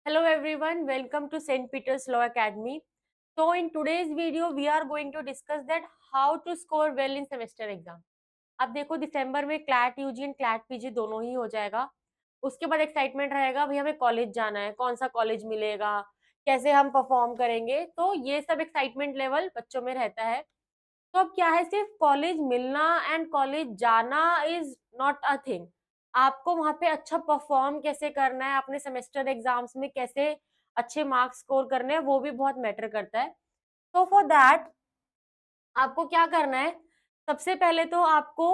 Hello everyone, welcome to St. Peter's Law Academy. So in today's video, we are going to discuss that how to score well in semester exam. अब देखो दिसंबर में CLAT UG and CLAT PG दोनों ही हो जाएगा। उसके बाद एक्साइटमेंट रहेगा भाई हमें कॉलेज जाना है, कौन सा कॉलेज मिलेगा, कैसे हम परफॉर्म करेंगे, तो ये सब एक्साइटमेंट लेवल बच्चों में रहता है। तो अब क्या है, सिर्फ कॉलेज मिलना एंड कॉलेज जाना इज नॉट अ थिंग। आपको वहां पे अच्छा परफॉर्म कैसे करना है, अपने सेमेस्टर एग्जाम्स में कैसे अच्छे मार्क्स स्कोर करने हैं, वो भी बहुत मैटर करता है। तो फॉर दैट आपको क्या करना है, सबसे पहले तो आपको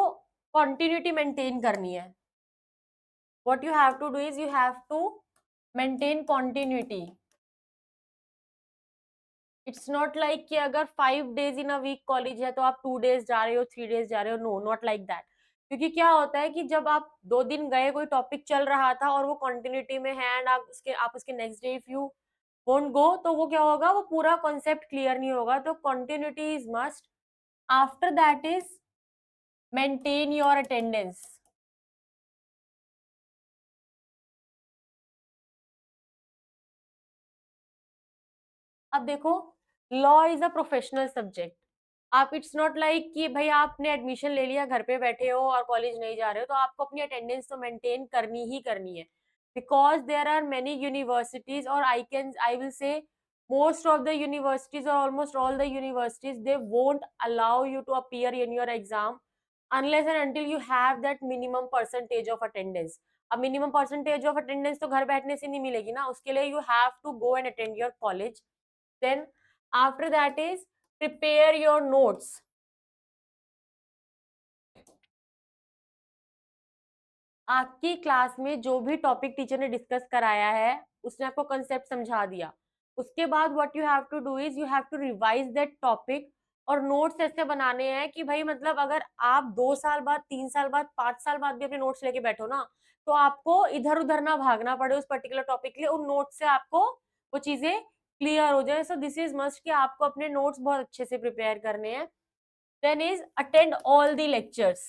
कॉन्टिन्यूटी मेंटेन करनी है। What you have to do is you have to maintain continuity. It's not like कि अगर 5 days in a week college है तो आप 2 डेज जा रहे हो, 3 डेज जा रहे हो। No, not like that. क्योंकि क्या होता है कि जब आप 2 दिन गए, कोई टॉपिक चल रहा था और वो कंटिन्यूटी में है एंड आप उसके next day if you won't go, तो वो क्या होगा, वो पूरा कॉन्सेप्ट क्लियर नहीं होगा। तो continuity is must. After that is maintain your attendance. अब देखो, law is a professional subject. आप इट्स नॉट लाइक कि भाई आपने एडमिशन ले लिया, घर पे बैठे हो और कॉलेज नहीं जा रहे हो, तो आपको अपनी अटेंडेंस तो मेंटेन करनी ही करनी है। Because there are many universities, और I will say most of the universities और almost all the universities, they won't allow you to appear in your exam unless and until you have that minimum percentage of attendance. अब minimum percentage of attendance तो घर बैठने से नहीं मिलेगी ना, उसके लिए you have to go and attend your college. Then after that is prepare your notes. आपकी क्लास में जो भी टॉपिक टीचर ने डिस्कस कराया है, उसने आपको कंसेप्ट समझा दिया। उसके बाद what you have to do is you have to revise that topic. और नोट्स ऐसे बनाने हैं कि भाई मतलब अगर आप 2 साल बाद, 3 साल बाद, 5 साल बाद भी अपने नोट्स लेके बैठो ना, तो आपको इधर उधर ना भागना पड़े उस पर्टिकुलर टॉपिक के लिए। उन नोट्स से आपको वो चीजें क्लियर हो जाए। सो दिस इज मस्ट कि आपको अपने नोट्स बहुत अच्छे से प्रिपेयर करने हैं। Then is attend all the lectures.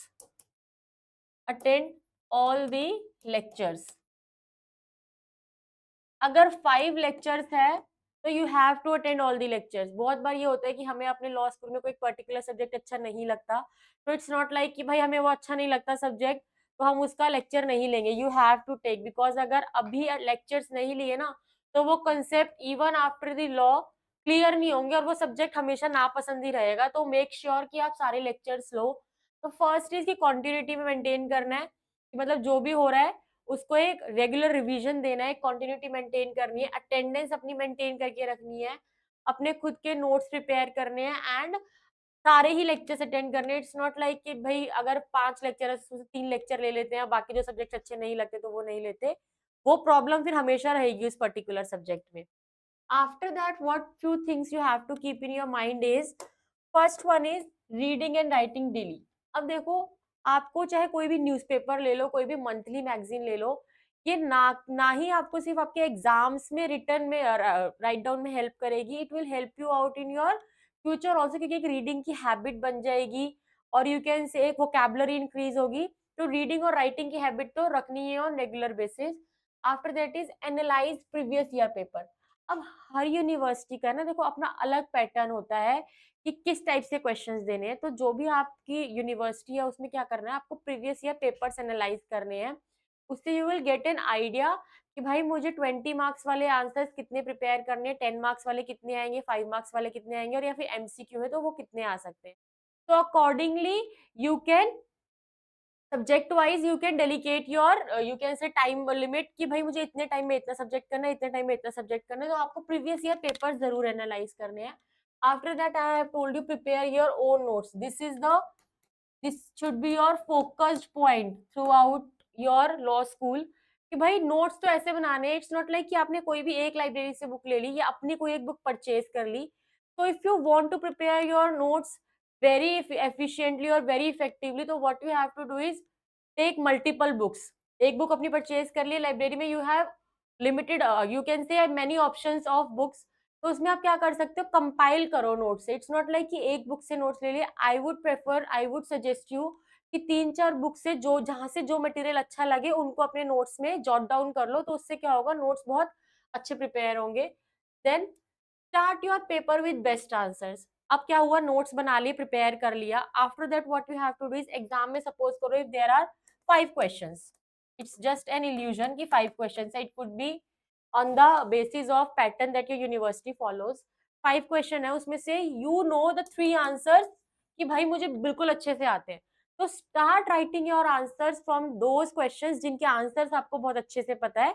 Attend all the lectures. अगर 5 लेक्चर्स है तो you have to attend all the lectures. बहुत बार ये होता है कि हमें अपने लॉ स्कूल में कोई पर्टिकुलर सब्जेक्ट अच्छा नहीं लगता, तो इट्स नॉट लाइक कि भाई हमें वो अच्छा नहीं लगता सब्जेक्ट तो हम उसका लेक्चर नहीं लेंगे। You have to take, because अगर अभी लेक्चर्स नहीं लिए ना, तो वो concept even after the law clear नहीं होंगे और वो सब्जेक्ट हमेशा नापसंद ही रहेगा। तो मेक श्योर कि आप सारे लेक्चर्स लो। तो फर्स्ट इज की कॉन्टिन्यूटी में मेंटेन करना है, कि मतलब जो भी हो रहा है उसको एक रेगुलर रिवीजन देना है, कंटिन्यूटी मेंटेन करनी है, अटेंडेंस अपनी मेंटेन करके रखनी है, अपने खुद के नोट्स प्रिपेयर करने हैं एंड सारे ही लेक्चर्स अटेंड करने हैं। इट्स नॉट लाइक कि भाई अगर 5 लेक्चर है उसमें से 3 लेक्चर ले लेते हैं, बाकी जो सब्जेक्ट अच्छे नहीं लगते तो वो नहीं लेते। वो प्रॉब्लम फिर हमेशा रहेगी उस पर्टिकुलर सब्जेक्ट में। After that, what few things you have to keep in your mind is, first one is reading and writing daily. अब देखो, आपको चाहे कोई भी न्यूज़पेपर ले लो, कोई भी मंथली मैगजीन ले लो, ये ना ही आपको सिर्फ आपके एग्जाम्स में रिटर्न में राइट डाउन में हेल्प करेगी, it will help you out in your future also, क्योंकि एक रीडिंग की हैबिट बन जाएगी और यू कैन से एक वोकेबलरी इंक्रीज होगी। तो रीडिंग और राइटिंग की हैबिट तो रखनी है on regular basis. After that is analyse previous year paper. अब हर यूनिवर्सिटी का ना देखो अपना अलग पैटर्न होता है कि किस टाइप से क्वेश्चंस देने हैं। तो जो भी आपकी यूनिवर्सिटी है उसमें क्या करना है, आपको प्रीवियस ईयर पेपर्स एनालाइज करने हैं। उससे you will get an idea कि भाई मुझे 20 मार्क्स वाले आंसर्स कितने प्रिपेयर करने हैं, 10 मार्क्स वाले कितने आएंगे, 5 मार्क्स वाले कितने आएंगे, और या फिर एमसीक्यू है तो वो कितने आ सकते हैं। तो accordingly you can subject wise you can delicate your you can से टाइम लिमिट कि भाई मुझे इतने टाइम में इतना सब्जेक्ट करना है, इतने टाइम में इतना सब्जेक्ट करना है। तो आपको प्रीवियस ईयर पेपर जरूर एनालाइज करने हैं। After that I have told you prepare your own notes. This should be your focused point through out your law school, कि भाई नोट्स तो ऐसे बनाने हैं। इट्स नॉट लाइक कि आपने कोई भी एक लाइब्रेरी से बुक ले ली या अपनी कोई एक बुक परचेज कर ली। तो if you want to prepare your notes very efficiently और वेरी इफेक्टिवली, तो what you have to do is take multiple books. एक बुक अपनी परचेज कर ली लाइब्रेरी में, you have limited you can say many options of books. तो उसमें आप क्या कर सकते हो, कंपाइल करो नोट्स से। इट्स नॉट लाइक कि एक बुक से नोट्स ले लिए। आई वुड सजेस्ट यू कि 3-4 बुक से जो जहां से जो मटेरियल अच्छा लगे उनको अपने नोट्स में जॉट डाउन कर लो। तो उससे क्या होगा, नोट्स बहुत अच्छे प्रिपेयर होंगे। Then start your paper with best answers. अब क्या हुआ, नोट्स बना लिए, प्रिपेयर कर लिया। After that what you have to do is, exam में सपोज करो if there are 5 questions, it's just an illusion कि 5 क्वेश्चंस है, it could be on the basis of pattern that your university follows. 5 question है, उसमें से you know the 3 answers कि भाई मुझे बिल्कुल अच्छे से आते हैं, तो start writing your answers from those questions जिनके आंसर्स आपको बहुत अच्छे से पता है।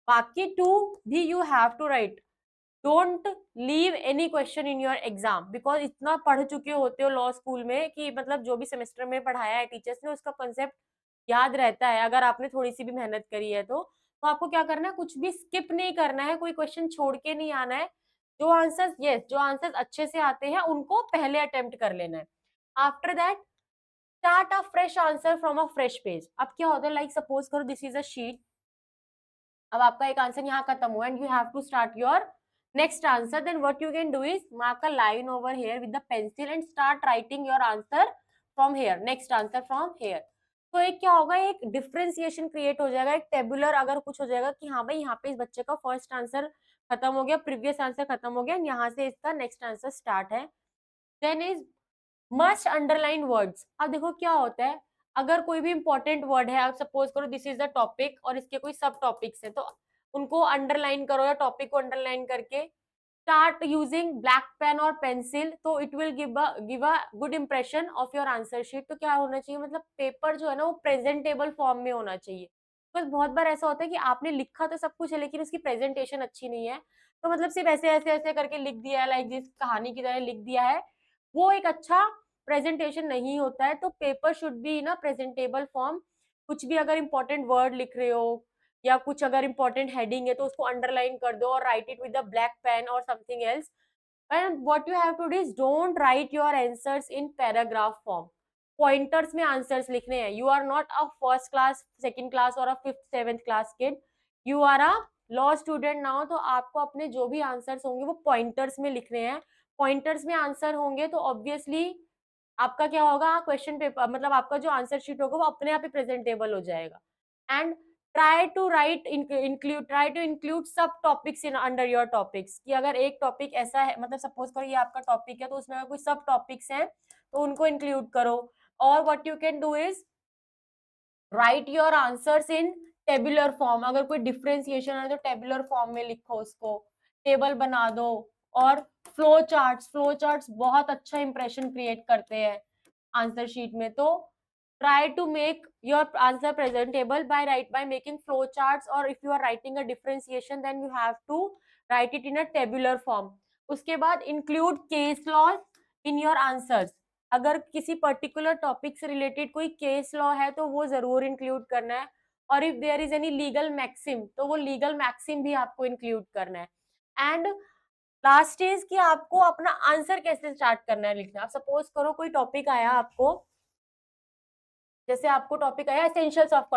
बाकी 2 भी you have to write. Don't leave any question in your exam, because इतना पढ़ चुके होते हो लॉ स्कूल में कि मतलब जो भी सेमेस्टर में पढ़ाया है टीचर्स ने उसका कंसेप्ट याद रहता है, अगर आपने थोड़ी सी भी मेहनत करी है तो आपको क्या करना है, कुछ भी स्किप नहीं करना है, कोई क्वेश्चन छोड़ के नहीं आना है। जो आंसर्स अच्छे से आते हैं उनको पहले अटेम्प्ट कर लेना है। After that start a fresh answer from a fresh page. अब क्या होता है, लाइक सपोज करो दिस इज अ शीट, अब आपका एक आंसर यहाँ खत्म हुआ and you have to start your next answer. Then what you can do is mark a line over here with the pencil and start writing your answer from here, next answer from here. तो एक क्या होगा, एक differentiation create हो जाएगा, एक tabular अगर कुछ हो जाएगा कि हाँ भाई यहाँ पे इस बच्चे का फर्स्ट आंसर खत्म हो गया, प्रीवियस आंसर खत्म हो गया, यहाँ से इसका नेक्स्ट आंसर स्टार्ट है। Then is must underline words. अब देखो क्या होता है, अगर कोई भी इंपॉर्टेंट वर्ड है, आप सपोज करो दिस इज द टॉपिक और इसके कोई सब टॉपिक्स है, तो उनको अंडरलाइन करो या टॉपिक को अंडरलाइन करके स्टार्ट यूजिंग ब्लैक पेन और पेंसिल, तो it will give a good impression of your answer sheet. तो क्या होना चाहिए, मतलब पेपर जो है ना वो प्रेजेंटेबल फॉर्म में होना चाहिए। बस बहुत बार ऐसा होता है कि आपने लिखा तो सब कुछ है लेकिन उसकी प्रेजेंटेशन अच्छी नहीं है, तो मतलब सिर्फ ऐसे ऐसे ऐसे करके लिख दिया है, लाइक जिस कहानी की तरह लिख दिया है, वो एक अच्छा प्रेजेंटेशन नहीं होता है। तो paper should be in a presentable form. कुछ भी अगर इंपॉर्टेंट वर्ड लिख रहे हो या कुछ अगर इंपॉर्टेंट हेडिंग है तो उसको अंडरलाइन कर दो और write it with the black pen और something else. And what you have to do is don't write your answers in paragraph form. Pointers में आंसर्स लिखने हैं। You are not a first class, second class और a fifth seventh class kid, you are a law student now. तो आपको अपने जो भी answers होंगे वो पॉइंटर्स में लिखने हैं। पॉइंटर्स में आंसर होंगे तो ऑब्वियसली आपका क्या होगा, क्वेश्चन पेपर मतलब आपका जो आंसर शीट होगा वो अपने आप ही प्रेजेंटेबल हो जाएगा। एंड ट्राई टू इंक्लूड सब topics in under your topics, कि अगर एक टॉपिक ऐसा है, मतलब सपोज करो ये आपका टॉपिक है तो उसमें अगर कोई सब टॉपिक्स हैं तो उनको इंक्लूड करो। और what you can do is right your answers in tabular form. अगर कोई डिफरेंशिएशन है तो टेबुलर फॉर्म में लिखो, उसको टेबल बना दो। और फ्लो चार्ट्स बहुत अच्छा इंप्रेशन क्रिएट करते हैं आंसर शीट में। तो try to make your answer presentable by making flow charts, or if you are writing a differentiation then you have to write it in a tabular form. उसके बाद include case laws in your answers। अगर किसी particular topic से related कोई case law है तो वो जरूर इंक्लूड करना है। और if there is any legal maxim तो वो लीगल मैक्सिम भी आपको इंक्लूड करना है। एंड लास्ट इज कि आपको अपना आंसर कैसे स्टार्ट करना है लिखना। आप सपोज करो कोई टॉपिक आया आपको, जैसे आपको टॉपिक आया एसेंशियल्स ऑफ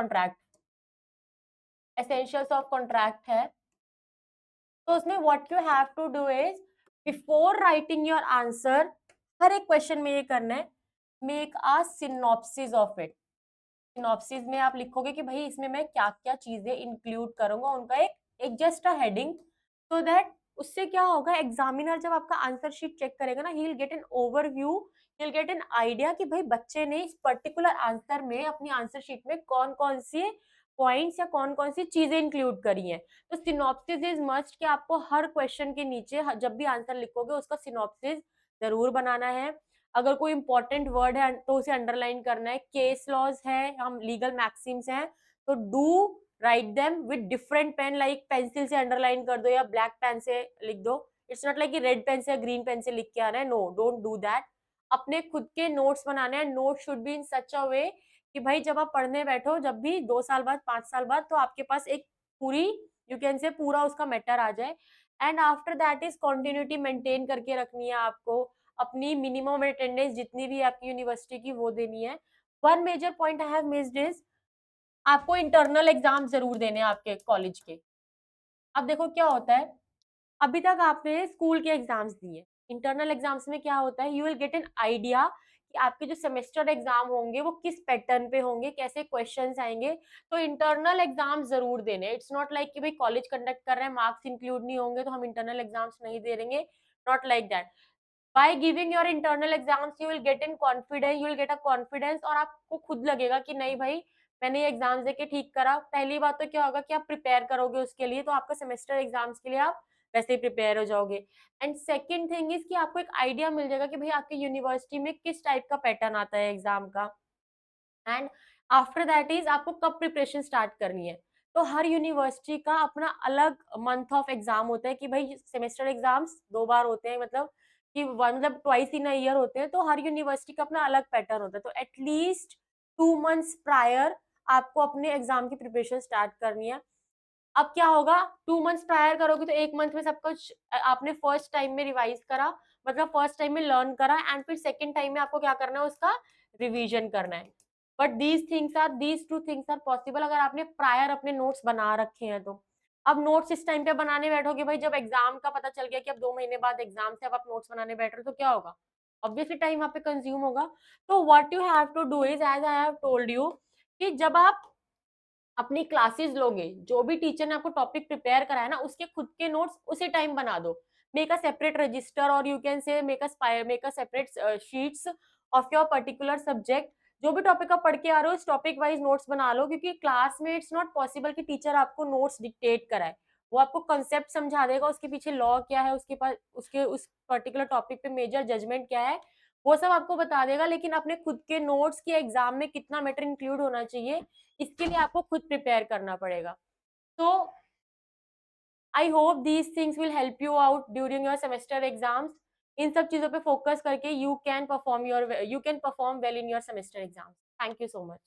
कॉन्ट्रैक्ट है, तो उसमें what you have to do is before writing your answer, हर एक क्वेश्चन में ये करना है, make a synopsis of it. Synopsis में आप लिखोगे कि भाई इसमें मैं क्या क्या चीजें इंक्लूड करूंगा, उनका एक एक just a heading, so that उससे क्या होगा, एग्जामिनर जब आपका आंसर शीट चेक करेगा ना, he will get an overview, he will get an idea कि भाई बच्चे ने इस पर्टिकुलर आंसर में अपनी आंसर शीट में कौन कौन से पॉइंट्स या कौन कौन सी चीजें इंक्लूड करी हैं। तो सिनॉप्सिस इज मस्ट कि आपको हर क्वेश्चन के नीचे जब भी आंसर लिखोगे उसका सिनॉप्सिस जरूर बनाना है। अगर कोई इंपॉर्टेंट वर्ड है तो उसे अंडरलाइन करना है। केस लॉज है, हम लीगल मैक्सिम्स हैं, तो do write them with different pen, like pencil से अंडरलाइन कर दो या ब्लैक पेन से लिख दो। इट्स नॉट लाइक कि रेड पेन से या ग्रीन पेन से लिख के आना है, नो डोंट डू दैट। अपने खुद के नोट्स बनाने हैं। नोट शुड बी इन सच अ वे कि भाई जब आप पढ़ने बैठो, जब भी 2 साल बाद 5 साल बाद, तो आपके पास एक पूरी, यू कैन से पूरा उसका मैटर आ जाए। And after that is continuity maintain करके रखनी है आपको। अपनी मिनिमम अटेंडेंस जितनी भी आपकी यूनिवर्सिटी की वो देनी है। One major point I have missed is आपको इंटरनल एग्जाम जरूर देने हैं आपके कॉलेज के। अब देखो क्या होता है, अभी तक आपने स्कूल के एग्जाम्स दिए, इंटरनल एग्जाम्स में क्या होता है, you will get an idea कि आपके जो सेमेस्टर एग्जाम होंगे वो किस पैटर्न पे होंगे, कैसे क्वेश्चंस आएंगे। तो इंटरनल एग्जाम जरूर देने, इट्स नॉट लाइक कि भाई कॉलेज कंडक्ट कर रहे हैं, मार्क्स इंक्लूड नहीं होंगे तो हम इंटरनल एग्जाम्स नहीं दे देंगे, not like that. By giving your internal exams you will get in confidence, you will get a confidence, और आपको खुद लगेगा कि नहीं भाई मैंने ये एग्जाम्स देके ठीक करा। पहली बात तो क्या होगा कि आप प्रिपेयर करोगे उसके लिए, तो आपका सेमेस्टर एग्जाम्स के लिए आप वैसे ही प्रिपेयर हो जाओगे। एंड सेकेंड थिंग इज कि आपको एक आइडिया मिल जाएगा कि भाई आपके यूनिवर्सिटी में किस टाइप का पैटर्न आता है एग्जाम का। एंड आफ्टर दैट इज आपको कब प्रिपरेशन स्टार्ट करनी है। तो हर यूनिवर्सिटी का अपना अलग मंथ ऑफ एग्जाम होता है कि भाई सेमेस्टर एग्जाम्स 2 बार होते हैं, मतलब कि मतलब ट्वाइस इन अ ईयर होते हैं, तो हर यूनिवर्सिटी का अपना अलग पैटर्न होता है। तो एटलीस्ट 2 मंथ्स प्रायर आपको अपने एग्जाम की प्रिपरेशन स्टार्ट करनी है। अब क्या होगा, 2 मंथ्स प्रायर करोगे तो 1 मंथ में सब कुछ आपने फर्स्ट टाइम में रिवाइज करा, मतलब फर्स्ट टाइम में लर्न करा, एंड फिर सेकेंड टाइम में आपको क्या करना है, उसका रिवीजन करना है। But these two things are possible अगर आपने प्रायर अपने नोट्स बना रखे हैं तो। अब नोट्स इस टाइम पे बनाने बैठोगे भाई, जब एग्जाम का पता चल गया कि अब 2 महीने बाद एग्जाम से अब आप नोट्स बनाने बैठ रहे हो, तो क्या होगा, ऑब्वियसली टाइम वहां पे कंज्यूम होगा। तो what you have to do is, as I have told you, कि जब आप अपनी क्लासेस लोगे, जो भी टीचर ने आपको टॉपिक प्रिपेयर कराया ना, उसके खुद के नोट्स उसी टाइम बना दो। मेक अ सेपरेट रजिस्टर, और यू कैन से make a separate sheets of your particular subject. जो भी टॉपिक आप पढ़ के आ रहे हो, उस टॉपिक वाइज नोट्स बना लो, क्योंकि क्लास में इट्स नॉट पॉसिबल कि टीचर आपको नोट्स डिक्टेट कराए। वो आपको कंसेप्ट समझा देगा, उसके पीछे लॉ क्या है, उसके पास उसके उस पर्टिकुलर टॉपिक पे मेजर जजमेंट क्या है, वो सब आपको बता देगा। लेकिन अपने खुद के नोट्स की एग्जाम में कितना मैटर इंक्लूड होना चाहिए, इसके लिए आपको खुद प्रिपेयर करना पड़ेगा। तो I hope these things will help you out during your semester exams. इन सब चीजों पे फोकस करके you can perform well in your semester exams. Thank you so much.